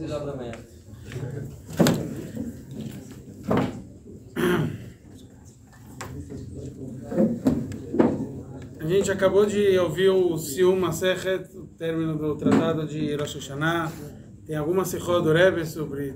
6 horas da manhã. A gente acabou de ouvir o Sium Masechet, o término do tratado de Rosh Hashanah. Tem alguma Sichot do Rebbe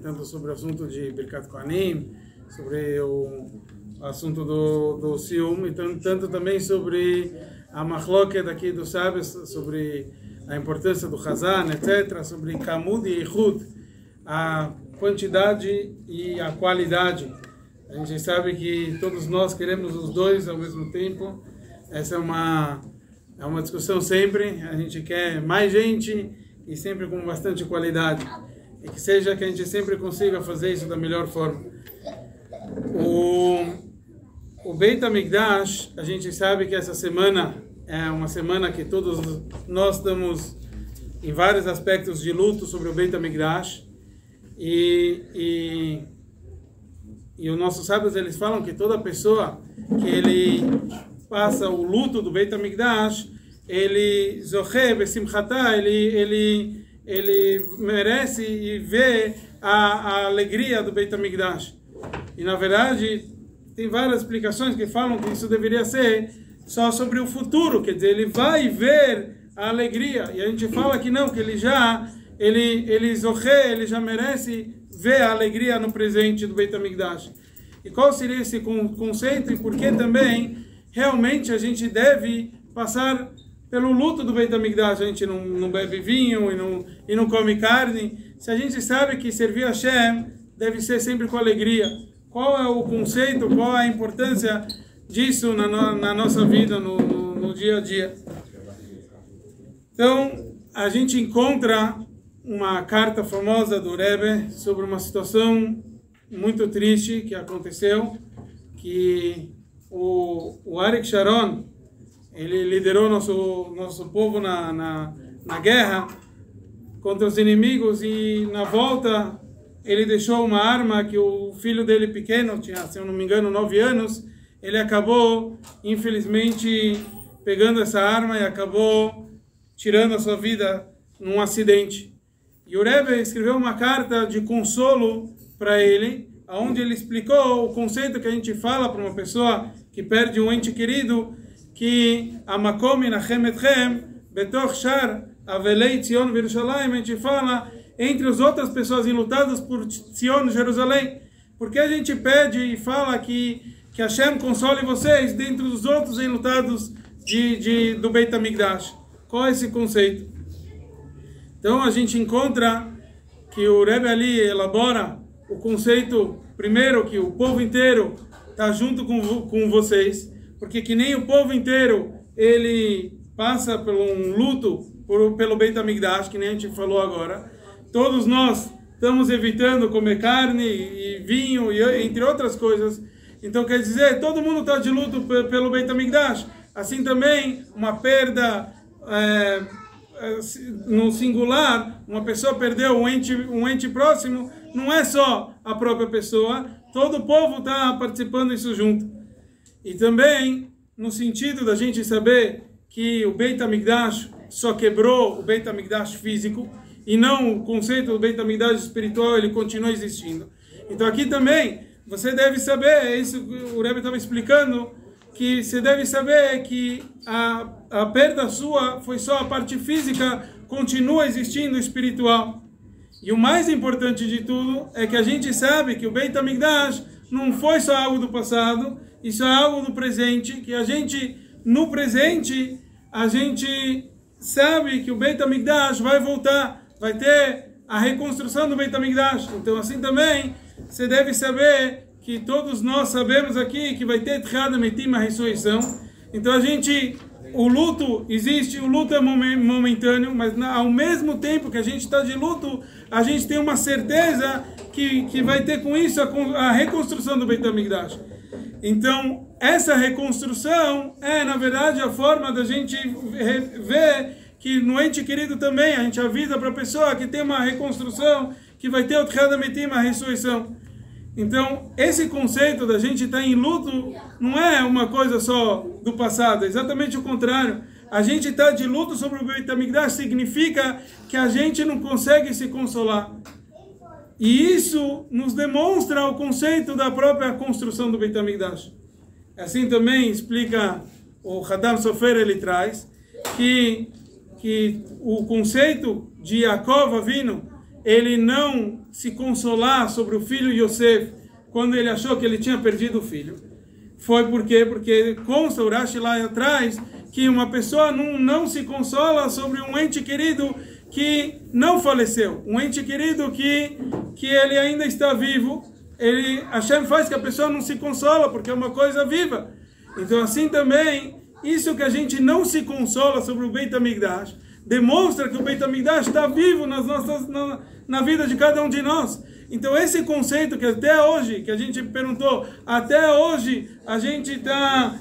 tanto sobre o assunto de Birkat Kohanim, sobre o assunto do Sium, e tanto também sobre a Machloket aqui dos sábios, sobre a importância do Hazan, etc., sobre Kamud e Ichud, a quantidade e a qualidade. A gente sabe que todos nós queremos os dois ao mesmo tempo. Essa é uma discussão sempre. A gente quer mais gente e sempre com bastante qualidade. E que seja que a gente sempre consiga fazer isso da melhor forma. O Beit HaMikdash, a gente sabe que essa semana é uma semana que todos nós estamos em vários aspectos de luto sobre o Beit HaMikdash. E os nossos sábios, eles falam que toda pessoa que ele passa o luto do Beit HaMikdash, ele zoche besimchatá, ele merece e vê a alegria do Beit HaMikdash. E na verdade tem várias explicações que falam que isso deveria ser só sobre o futuro, quer dizer, ele vai ver a alegria. E a gente fala que não, que ele já merece ver a alegria no presente do Beit HaMikdash. E qual seria esse conceito e por que também realmente a gente deve passar pelo luto do Beit HaMikdash? A gente não bebe vinho e não come carne. Se a gente sabe que servir a Hashem deve ser sempre com alegria. Qual é o conceito, qual é a importância disso na nossa vida, no dia a dia? Então, a gente encontra uma carta famosa do Rebbe sobre uma situação muito triste que aconteceu, que o Arik Sharon, ele liderou nosso povo na guerra contra os inimigos, e na volta ele deixou uma arma que o filho dele pequeno, tinha, se eu não me engano, 9 anos, ele acabou, infelizmente, pegando essa arma e acabou tirando a sua vida num acidente. E o Rebbe escreveu uma carta de consolo para ele, onde ele explicou o conceito que a gente fala para uma pessoa que perde um ente querido, que Amakom Inachem Etchem Betoch Shar Avelei Tzion Yerushalayim, a gente fala entre as outras pessoas enlutadas por Tzion, Jerusalém. Porque a gente pede e fala que Hashem console vocês dentro dos outros enlutados do Beit HaMikdash. Qual é esse conceito? Então a gente encontra que o Rebbe ali elabora o conceito, primeiro, que o povo inteiro está junto com vocês, porque que nem o povo inteiro ele passa por um luto pelo Beit HaMikdash, que nem a gente falou agora. Todos nós estamos evitando comer carne e vinho, entre outras coisas. Então quer dizer, todo mundo está de luto pelo Beit HaMikdash. Assim também, uma perda no singular, uma pessoa perdeu um ente próximo, não é só a própria pessoa, todo o povo está participando disso junto. E também, no sentido da gente saber que o Beit HaMikdash só quebrou o Beit HaMikdash físico, e não o conceito do Beit HaMikdash espiritual, ele continua existindo. Então aqui também, você deve saber, é isso que o Rebbe estava explicando, que você deve saber que a perda sua foi só a parte física, continua existindo o espiritual. E o mais importante de tudo é que a gente sabe que o Beit HaMikdash não foi só algo do passado, isso é algo do presente, que a gente, no presente, a gente sabe que o Beit HaMikdash vai voltar, vai ter a reconstrução do Beit HaMikdash. Então assim também, você deve saber que todos nós sabemos aqui que vai ter Tchiat HaMetim, a ressurreição. Então o luto existe, o luto é momentâneo, mas ao mesmo tempo que a gente está de luto, a gente tem uma certeza que vai ter com isso a reconstrução do Beit HaMikdash. Então, essa reconstrução é, na verdade, a forma da gente ver que no ente querido também, a gente avisa para a pessoa que tem uma reconstrução, que vai ter o Tchiat HaMetim, a ressurreição. Então, esse conceito da gente estar em luto não é uma coisa só do passado, é exatamente o contrário. A gente estar de luto sobre o Beit HaMikdash significa que a gente não consegue se consolar. E isso nos demonstra o conceito da própria construção do Beit HaMikdash. Assim também explica o Hatam Sofer, ele traz que o conceito de Yaakov Avinu, ele não se consolar sobre o filho Yosef quando ele achou que ele tinha perdido o filho. Foi por quê? Porque consta o Rashi lá atrás que uma pessoa não se consola sobre um ente querido que não faleceu, um ente querido que ele ainda está vivo. Hashem faz que a pessoa não se consola porque é uma coisa viva. Então assim também, isso que a gente não se consola sobre o Beit HaMikdash, demonstra que o Beit HaMikdash está vivo na vida de cada um de nós. Então esse conceito que até hoje, que a gente perguntou, até hoje a gente está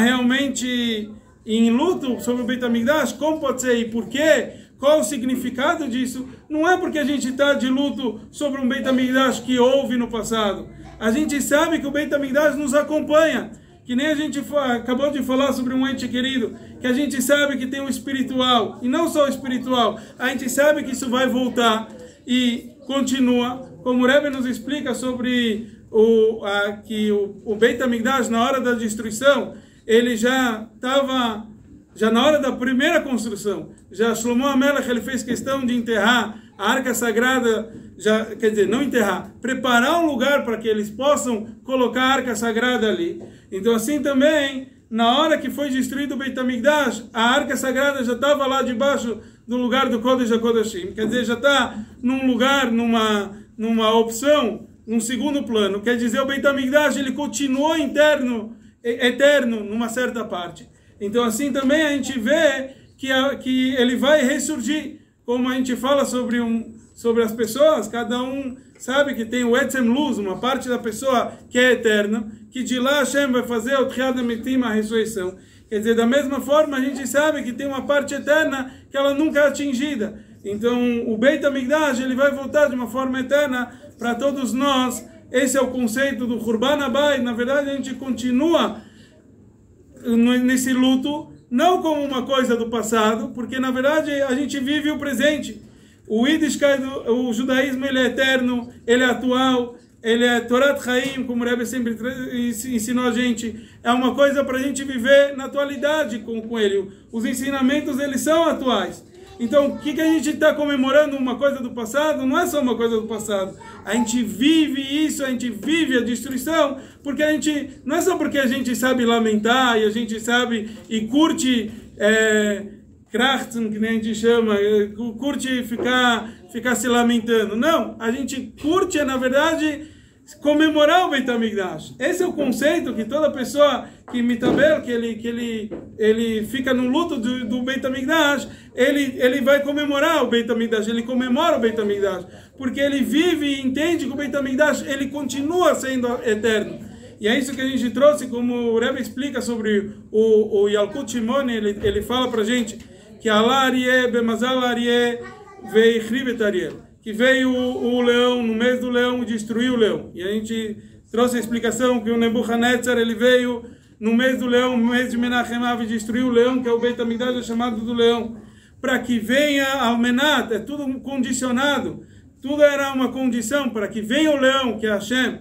realmente em luto sobre o Beit HaMikdash, como pode ser e por quê? Qual o significado disso? Não é porque a gente está de luto sobre um Beit HaMikdash que houve no passado. A gente sabe que o Beit HaMikdash nos acompanha. Que nem a gente acabou de falar sobre um ente querido, que a gente sabe que tem um espiritual, e não só o espiritual, a gente sabe que isso vai voltar e continua, como o Rebbe nos explica sobre que o Beit HaMikdash, na hora da destruição, ele já estava, já na hora da primeira construção, já Shlomo HaMelech, ele fez questão de enterrar a Arca Sagrada, quer dizer, não enterrar, preparar um lugar para que eles possam colocar a Arca Sagrada ali. Então assim também, na hora que foi destruído o Beit HaMikdash, a Arca Sagrada já estava lá debaixo do lugar do Kodesh HaKodashim, quer dizer, já está num lugar, numa opção, num segundo plano, quer dizer, o Beit HaMikdash, ele continuou eterno numa certa parte. Então assim também a gente vê que ele vai ressurgir, como a gente fala sobre as pessoas, cada um sabe que tem o Etzem Luz, uma parte da pessoa que é eterna, que de lá Hashem vai fazer o Tchiat HaMetim, a ressurreição. Quer dizer, da mesma forma a gente sabe que tem uma parte eterna que ela nunca é atingida. Então o Beit HaMikdash, ele vai voltar de uma forma eterna para todos nós. Esse é o conceito do Churban Abayit. Na verdade a gente continua nesse luto, não como uma coisa do passado, porque na verdade a gente vive o presente. O Yiddishkeit, o judaísmo, ele é eterno, ele é atual, ele é Torat Chaim, como o Rebbe sempre ensinou a gente. É uma coisa para a gente viver na atualidade com ele. Os ensinamentos, eles são atuais. Então, o que a gente está comemorando uma coisa do passado? Não é só uma coisa do passado. A gente vive isso, a gente vive a destruição, porque não é só porque a gente sabe lamentar e a gente sabe e curte Krachten, que nem a gente chama, curte ficar se lamentando. Não, a gente curte, na verdade, comemorar o Beit HaMikdash. Esse é o conceito que toda pessoa que mitabel, que ele fica no luto do Beit HaMikdash, ele vai comemorar o Beit HaMikdash, ele comemora o Beit HaMikdash, porque ele vive e entende que o Beit HaMikdash, ele continua sendo eterno. E é isso que a gente trouxe, como o Rebbe explica sobre o Yalkut Shimon, ele fala pra gente que Allah Arieh, Bemazal Arieh, Veichribet Ariel, que veio o leão, no mês do leão, e destruiu o leão. E a gente trouxe a explicação que o Nebuchadnezzar, ele veio no mês do leão, no mês de Menachem Av, e destruiu o leão, que é o Beit HaMikdash, é chamado do leão. Para que venha Almenat, é tudo condicionado, tudo era uma condição, para que venha o leão, que é Hashem,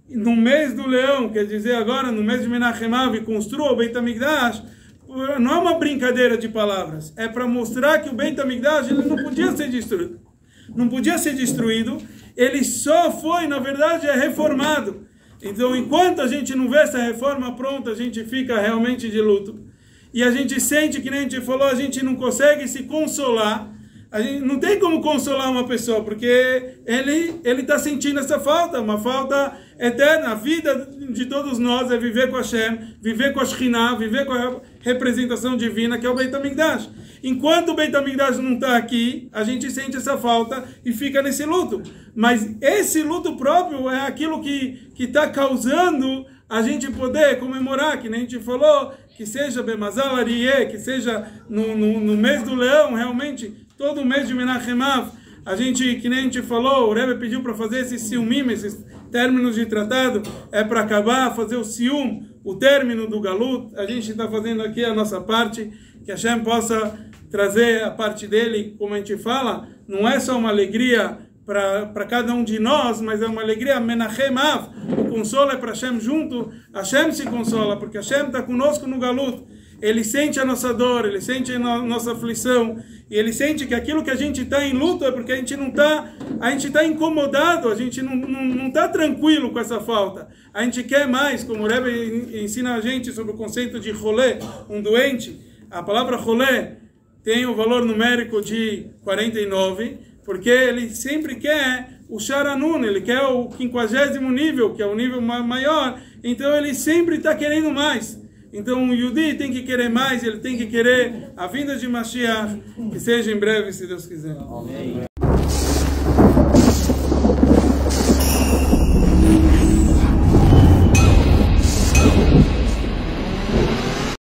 no mês do leão, quer dizer agora, no mês de Menachem Av, e construa o Beit HaMikdash. Não é uma brincadeira de palavras, é para mostrar que o Beit HaMikdash, ele não podia ser destruído. Não podia ser destruído, ele só foi, na verdade, reformado. Então, enquanto a gente não vê essa reforma pronta, a gente fica realmente de luto. E a gente sente, que nem a gente falou, a gente não consegue se consolar. A gente não tem como consolar uma pessoa, porque ele está sentindo essa falta, uma falta eterna. A vida de todos nós é viver com Hashem, viver com a Shekhinah, viver com a representação divina, que é o Beit HaMikdash. Enquanto o Beit HaMikdash não está aqui, a gente sente essa falta e fica nesse luto. Mas esse luto próprio é aquilo que está causando a gente poder comemorar, que nem a gente falou, que seja Bemazal Arieh, que seja no mês do leão, realmente, todo mês de Menachem Av, a gente, que nem a gente falou, o Rebbe pediu para fazer esses siumim, esses términos de tratado, é para acabar, fazer o sium, o término do galut. A gente está fazendo aqui a nossa parte, que Hashem possa trazer a parte dele, como a gente fala, não é só uma alegria para cada um de nós, mas é uma alegria Menachem Av. O consolo é para Hashem junto. Hashem se consola, porque Hashem está conosco no Galut. Ele sente a nossa dor, ele sente a nossa aflição, e ele sente que aquilo que a gente está em luta é porque a gente está incomodado, a gente não está tranquilo com essa falta. A gente quer mais, como o Rebbe ensina a gente sobre o conceito de rolê, um doente. A palavra rolê tem o valor numérico de 49, porque ele sempre quer o Sharanun, ele quer o 50º nível, que é o nível maior, então ele sempre está querendo mais. Então o Yudi tem que querer mais, ele tem que querer a vinda de Mashiach, que seja em breve, se Deus quiser. Amém.